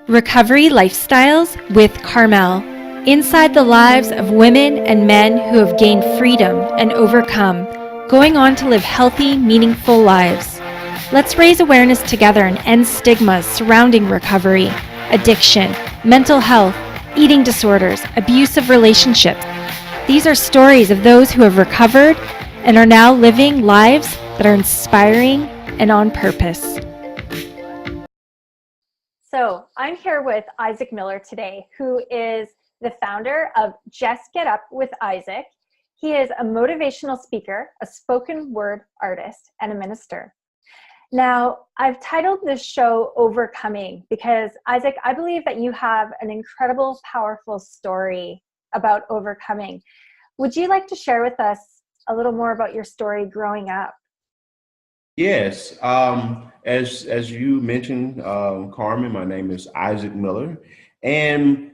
Recovery Lifestyles with Carmel. Inside the lives of women and men who have gained freedom and overcome, going on to live healthy, meaningful lives. Let's raise awareness together and end stigmas surrounding recovery, addiction, mental health, eating disorders, abusive relationships. These are stories of those who have recovered and are now living lives that are inspiring and on purpose. So I'm here with Isaac Miller today, who is the founder of Just Get Up with Isaac. He is a motivational speaker, a spoken word artist, and a minister. Now, I've titled this show Overcoming because, Isaac, I believe that you have an incredible, powerful story about overcoming. Would you like to share with us a little more about your story growing up? Yes, as you mentioned, Carmen, my name is Isaac Miller, and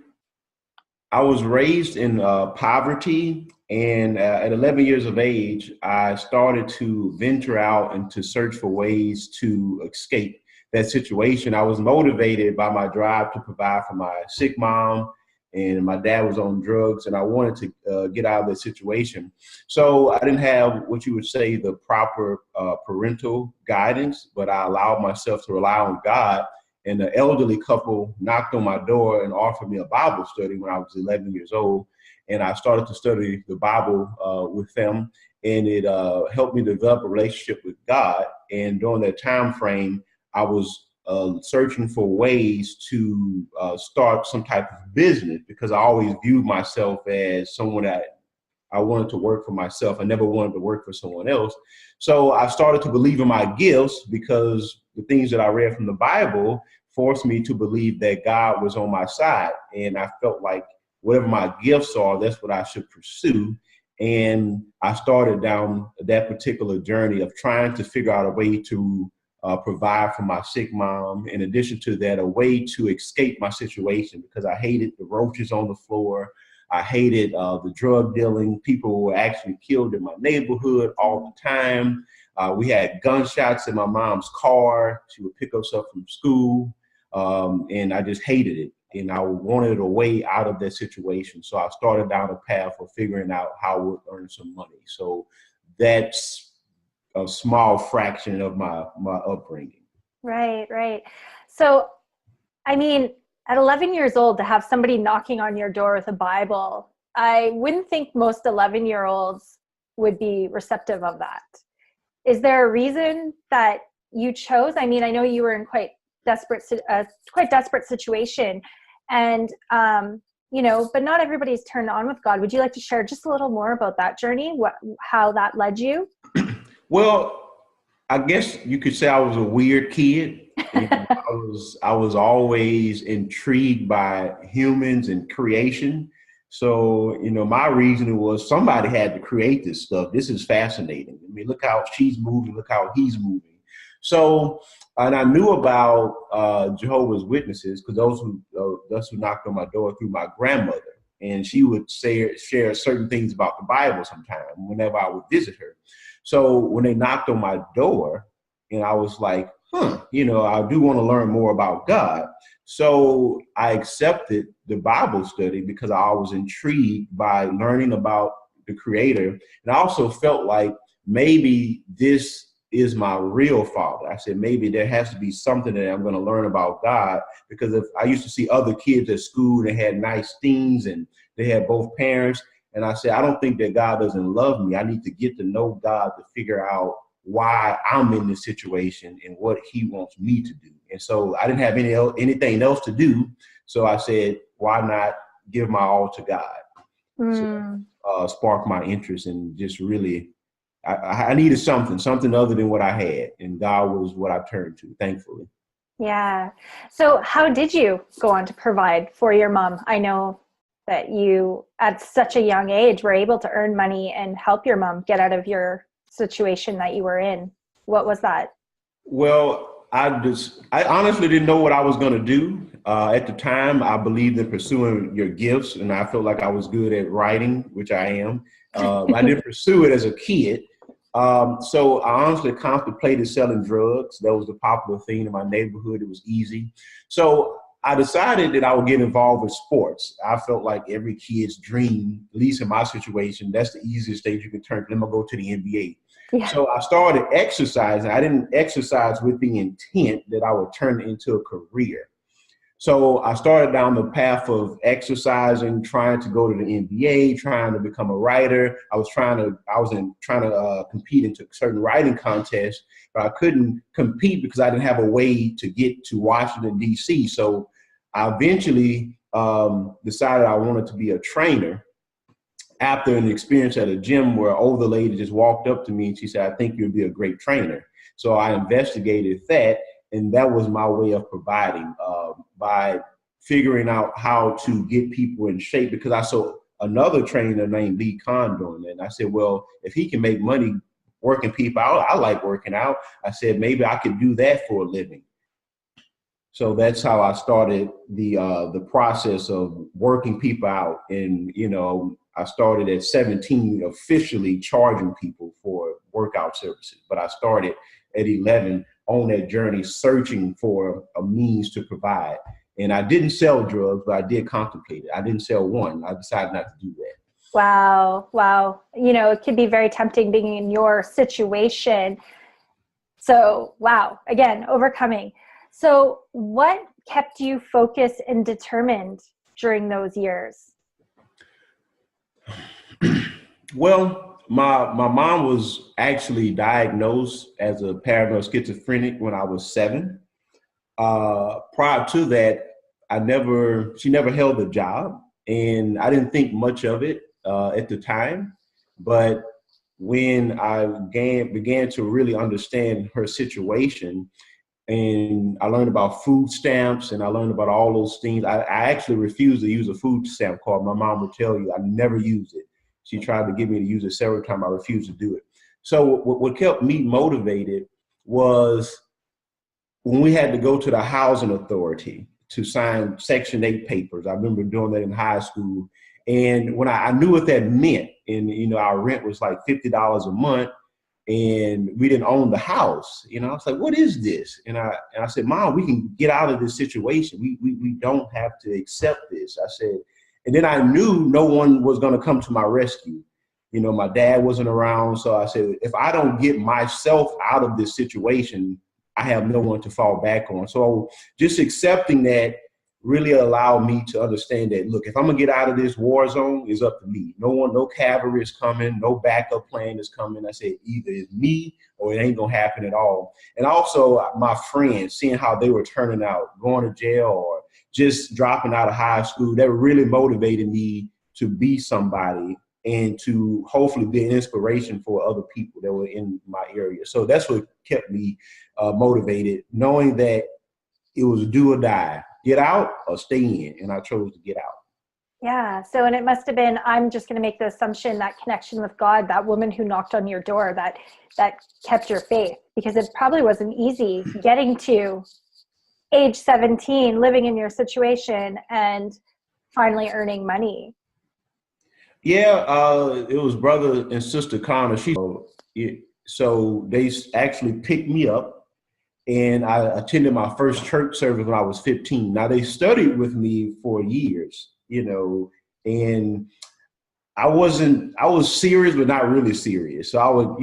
I was raised in poverty, and at 11 years of age, I started to venture out and to search for ways to escape that situation. I was motivated by my drive to provide for my sick mom, and my dad was on drugs, and I wanted to get out of that situation. So I didn't have what you would say the proper parental guidance, but I allowed myself to rely on God. And the elderly couple knocked on my door and offered me a Bible study when I was 11 years old. And I started to study the Bible with them, and it helped me develop a relationship with God. And during that time frame, I was searching for ways to start some type of business, because I always viewed myself as someone that I wanted to work for myself. I never wanted to work for someone else. So I started to believe in my gifts, because the things that I read from the Bible forced me to believe that God was on my side. And I felt like whatever my gifts are, that's what I should pursue. And I started down that particular journey of trying to figure out a way to provide for my sick mom. In addition to that, a way to escape my situation, because I hated the roaches on the floor. I hated the drug dealing. People were actually killed in my neighborhood all the time. We had gunshots in my mom's car. She would pick us up from school, and I just hated it. And I wanted a way out of that situation. So I started down a path of figuring out how I would earn some money. So that's a small fraction of my upbringing. Right, right. So, I mean, at 11 years old, to have somebody knocking on your door with a Bible, I wouldn't think most 11-year-olds would be receptive of that. Is there a reason that you chose? I mean, I know you were in quite desperate situation, and but not everybody's turned on with God. Would you like to share just a little more about that journey? How that led you? Well, I guess you could say I was a weird kid. I was always intrigued by humans and creation. So, my reasoning was somebody had to create this stuff. This is fascinating. I mean, look how she's moving, look how he's moving. So, and I knew about Jehovah's Witnesses, because those who knocked on my door through my grandmother. And she would share certain things about the Bible sometime whenever I would visit her. So when they knocked on my door, and I was like, I do want to learn more about God. So I accepted the Bible study because I was intrigued by learning about the Creator. And I also felt like maybe this is my real father. I said, maybe there has to be something that I'm going to learn about God, because if I used to see other kids at school that had nice things and they had both parents. And I said, I don't think that God doesn't love me. I need to get to know God to figure out why I'm in this situation and what he wants me to do. And so I didn't have anything else to do. So I said, why not give my all to God? So, sparked my interest, and just really, I needed something other than what I had. And God was what I turned to, thankfully. Yeah. So how did you go on to provide for your mom? I know that you, at such a young age, were able to earn money and help your mom get out of your situation that you were in. What was that? Well, I honestly didn't know what I was going to do. At the time, I believed in pursuing your gifts, and I felt like I was good at writing, which I am. I didn't pursue it as a kid. So I honestly contemplated selling drugs. That was the popular thing in my neighborhood. It was easy. So I decided that I would get involved with sports. I felt like every kid's dream, at least in my situation, that's the easiest stage you can turn. Then I'll go to the NBA. Yeah. So I started exercising. I didn't exercise with the intent that I would turn it into a career. So I started down the path of exercising, trying to go to the NBA, trying to become a writer. I was trying to compete into certain writing contests, but I couldn't compete because I didn't have a way to get to Washington, D.C. So I eventually decided I wanted to be a trainer after an experience at a gym where an older lady just walked up to me and she said, "I think you'd be a great trainer." So I investigated that, and that was my way of providing by figuring out how to get people in shape, because I saw another trainer named Lee Khan doing it. And I said, well, if he can make money working people out, I like working out. I said, maybe I could do that for a living. So that's how I started the process of working people out. And, you know, I started at 17 officially charging people for workout services, but I started at 11 on that journey searching for a means to provide. And I didn't sell drugs, but I did contemplate it. I didn't sell one. I decided not to do that. Wow. Wow. You know, it could be very tempting being in your situation. So, wow. Again, overcoming. So what kept you focused and determined during those years? Well, my mom was actually diagnosed as a paranoid schizophrenic when I was 7. Prior to that, she never held a job, and I didn't think much of it at the time. But when I began to really understand her situation, and I learned about food stamps and I learned about all those things, I actually refused to use a food stamp card. My mom would tell you I never used it. She tried to get me to use it several times. I refused to do it. So what kept me motivated was when we had to go to the housing authority to sign Section 8 papers. I remember doing that in high school. And when I knew what that meant, and you know, our rent was like $50 a month, and we didn't own the house. You know, I was like, what is this? And I said, Mom, we can get out of this situation. We don't have to accept this. I said, and then I knew no one was going to come to my rescue. You know, my dad wasn't around. So I said, if I don't get myself out of this situation, I have no one to fall back on. So just accepting that really allowed me to understand that, look, if I'm gonna get out of this war zone, it's up to me. No cavalry is coming, no backup plan is coming. I said, either it's me or it ain't gonna happen at all. And also my friends, seeing how they were turning out, going to jail or just dropping out of high school, that really motivated me to be somebody and to hopefully be an inspiration for other people that were in my area. So that's what kept me motivated, knowing that it was do or die, get out or stay in. And I chose to get out. Yeah. So, and it must have been, I'm just going to make the assumption, that connection with God, that woman who knocked on your door, that kept your faith, because it probably wasn't easy getting to age 17, living in your situation and finally earning money. Yeah, it was brother and sister Connor. So they actually picked me up, and I attended my first church service when I was 15. Now they studied with me for years, you know, and I was serious, but not really serious. So I would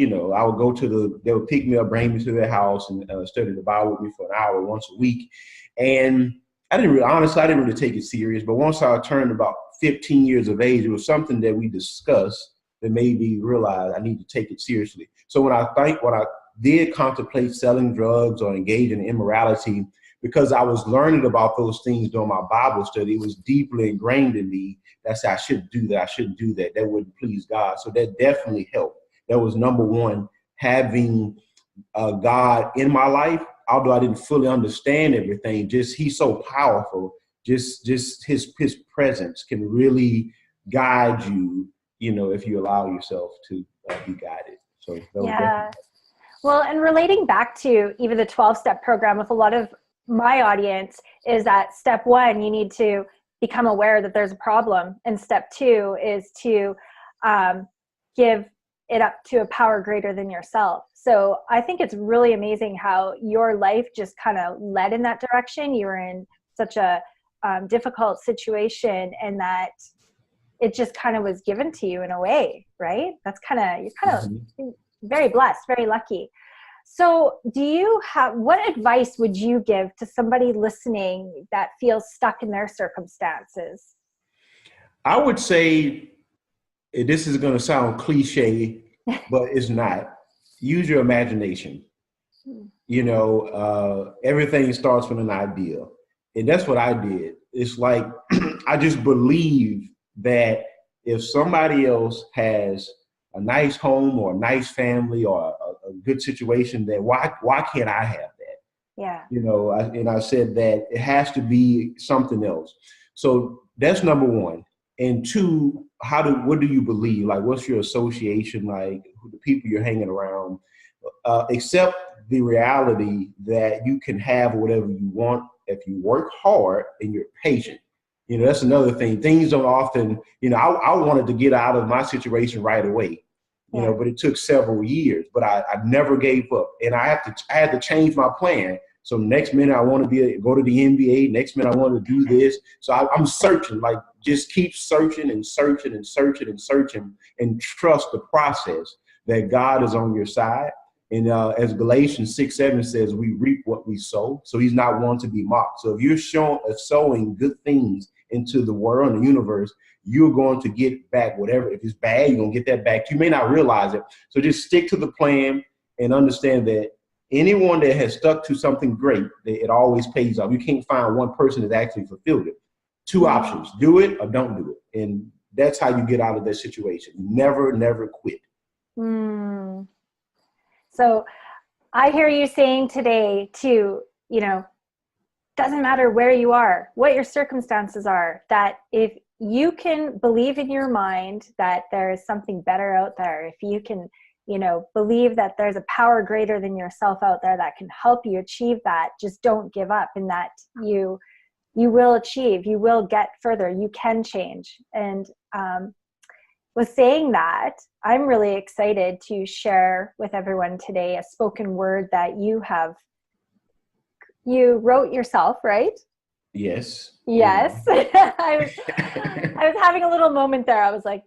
go they would pick me up, bring me to their house and study the Bible with me for an hour once a week. And I didn't really take it serious. But once I turned about 15 years of age, it was something that we discussed that made me realize I need to take it seriously. So when I did contemplate selling drugs or engage in immorality, because I was learning about those things during my Bible study, it was deeply ingrained in me. That's I shouldn't do that. I shouldn't do that. That wouldn't please God. So that definitely helped. That was number one, having God in my life. Although I didn't fully understand everything, just he's so powerful. Just his presence can really guide you, you know, if you allow yourself to be guided. So yeah. Well, and relating back to even the 12-step program with a lot of my audience is that step 1, you need to become aware that there's a problem. And step 2 is to give it up to a power greater than yourself. So I think it's really amazing how your life just kind of led in that direction. You were in such a difficult situation, and that it just kind of was given to you in a way, right? That's you're kind of very blessed, very lucky. So what advice would you give to somebody listening that feels stuck in their circumstances? I would say, this is going to sound cliche, but it's not. Use your imagination. You know, everything starts with an idea. And that's what I did. It's like, I just believe that if somebody else has a nice home or a nice family or a good situation, then why can't I have that? Yeah. You know, I said that it has to be something else. So that's number one. And two, what do you believe? Like, what's your association like? Who the people you're hanging around? Accept the reality that you can have whatever you want if you work hard and you're patient. You know, that's another thing. Things don't often, you know, I wanted to get out of my situation right away, you know, but it took several years, but I never gave up. And I had to change my plan. So next minute I want to go to the NBA. Next minute I want to do this. So I'm searching, like, just keep searching and searching and searching and searching, and trust the process that God is on your side. And as Galatians 6:7 says, we reap what we sow. So he's not one to be mocked. So if you're sowing good things into the world and the universe, you're going to get back whatever. If it's bad, you're going to get that back. You may not realize it. So just stick to the plan and understand that anyone that has stuck to something great, it always pays off. You can't find one person that actually fulfilled it. Two options: do it or don't do it. And that's how you get out of that situation. Never quit. So I hear you saying today too, you know, doesn't matter where you are, what your circumstances are, that if you can believe in your mind that there is something better out there, if you can, you know, believe that there's a power greater than yourself out there that can help you achieve that, just don't give up, and that you will achieve, you will get further, you can change. And with saying that, I'm really excited to share with everyone today a spoken word that you wrote yourself, right? Yes. Yes. I was having a little moment there. I was like,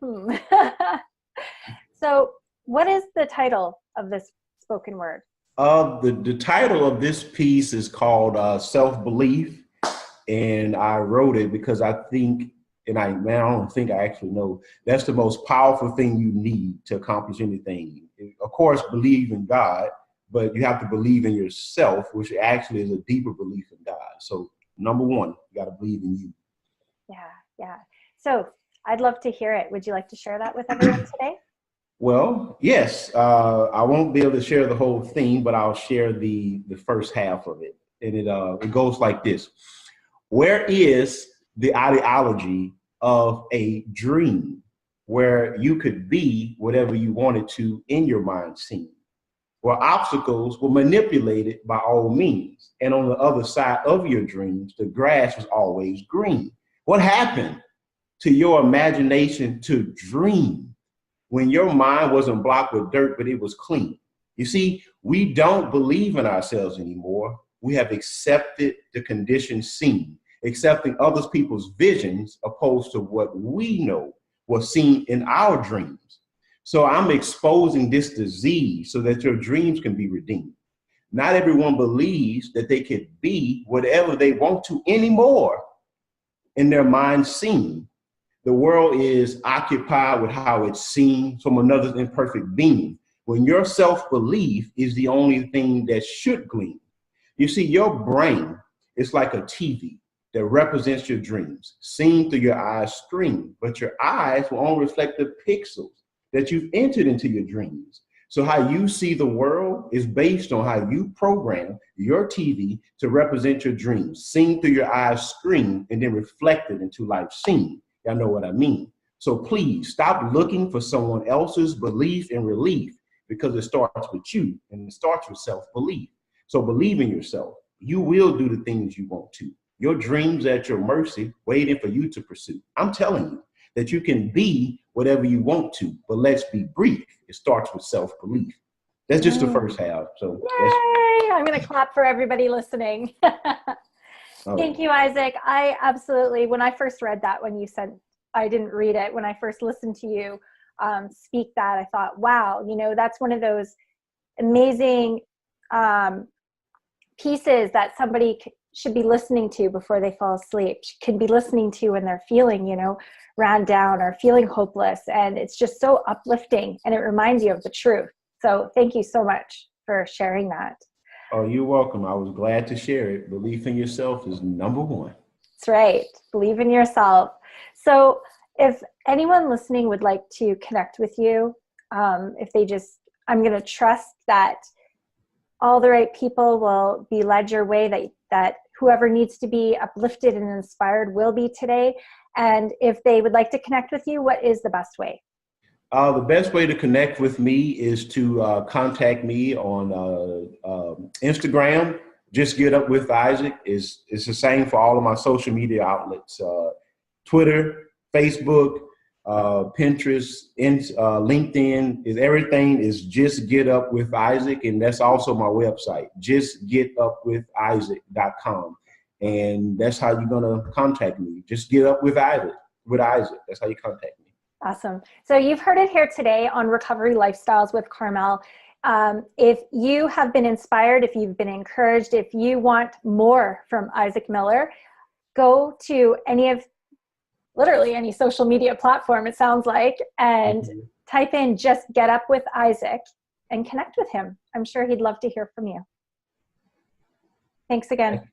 So what is the title of this spoken word? The title of this piece is called Self-Belief. And I wrote it because I think, and I don't think I actually know, that's the most powerful thing you need to accomplish anything. Of course, believe in God, but you have to believe in yourself, which actually is a deeper belief in God. So number one, you got to believe in you. Yeah. So I'd love to hear it. Would you like to share that with everyone today? Well, yes. I won't be able to share the whole thing, but I'll share the first half of it. And it goes like this. Where is the ideology of a dream where you could be whatever you wanted to in your mind scene, where obstacles were manipulated by all means, and on the other side of your dreams, the grass was always green? What happened to your imagination to dream when your mind wasn't blocked with dirt, but it was clean? You see, we don't believe in ourselves anymore. We have accepted the conditions seen, accepting other people's visions opposed to what we know was seen in our dreams. So I'm exposing this disease so that your dreams can be redeemed. Not everyone believes that they could be whatever they want to anymore in their mind seen. The world is occupied with how it's seen from another imperfect being, when your self-belief is the only thing that should gleam. You see, your brain is like a TV that represents your dreams, seen through your eyes screen, but your eyes will only reflect the pixels that you've entered into your dreams. So how you see the world is based on how you program your TV to represent your dreams, seen through your eyes screen, and then reflected into life seen. Y'all know what I mean. So please stop looking for someone else's belief and relief, because it starts with you, and it starts with self-belief. So believe in yourself. You will do the things you want to. Your dreams at your mercy, waiting for you to pursue. I'm telling you that you can be whatever you want to, but let's be brief. It starts with self-belief. That's just the first half. So yay! I'm going to clap for everybody listening. Oh, Thank you, Isaac. I absolutely, when I first read that, when you said, I didn't read it, when I first listened to you speak that, I thought, wow, you know, that's one of those amazing pieces that somebody should be listening to before they fall asleep, can be listening to when they're feeling, you know, ran down or feeling hopeless. And it's just so uplifting, and it reminds you of the truth. So thank you so much for sharing that. oh, you're welcome. I was glad to share it. Belief in yourself is number one. That's right. Believe in yourself. So if anyone listening would like to connect with you, if they just, I'm going to trust that all the right people will be led your way, that whoever needs to be uplifted and inspired will be today. And if they would like to connect with you, what is the best way? The best way to connect with me is to contact me on Instagram. Just Get Up with Isaac. It's the same for all of my social media outlets: Twitter, Facebook, Pinterest, LinkedIn. Everything is Just Get Up with Isaac, and that's also my website, justgetupwithisaac.com. And that's how you're gonna contact me. Just Get Up with Isaac. That's how you contact me. Awesome. So you've heard it here today on Recovery Lifestyles with Carmel. If you have been inspired, if you've been encouraged, if you want more from Isaac Miller, go to literally any social media platform, it sounds like, and type in Just Get Up with Isaac and connect with him. I'm sure he'd love to hear from you. Thanks again.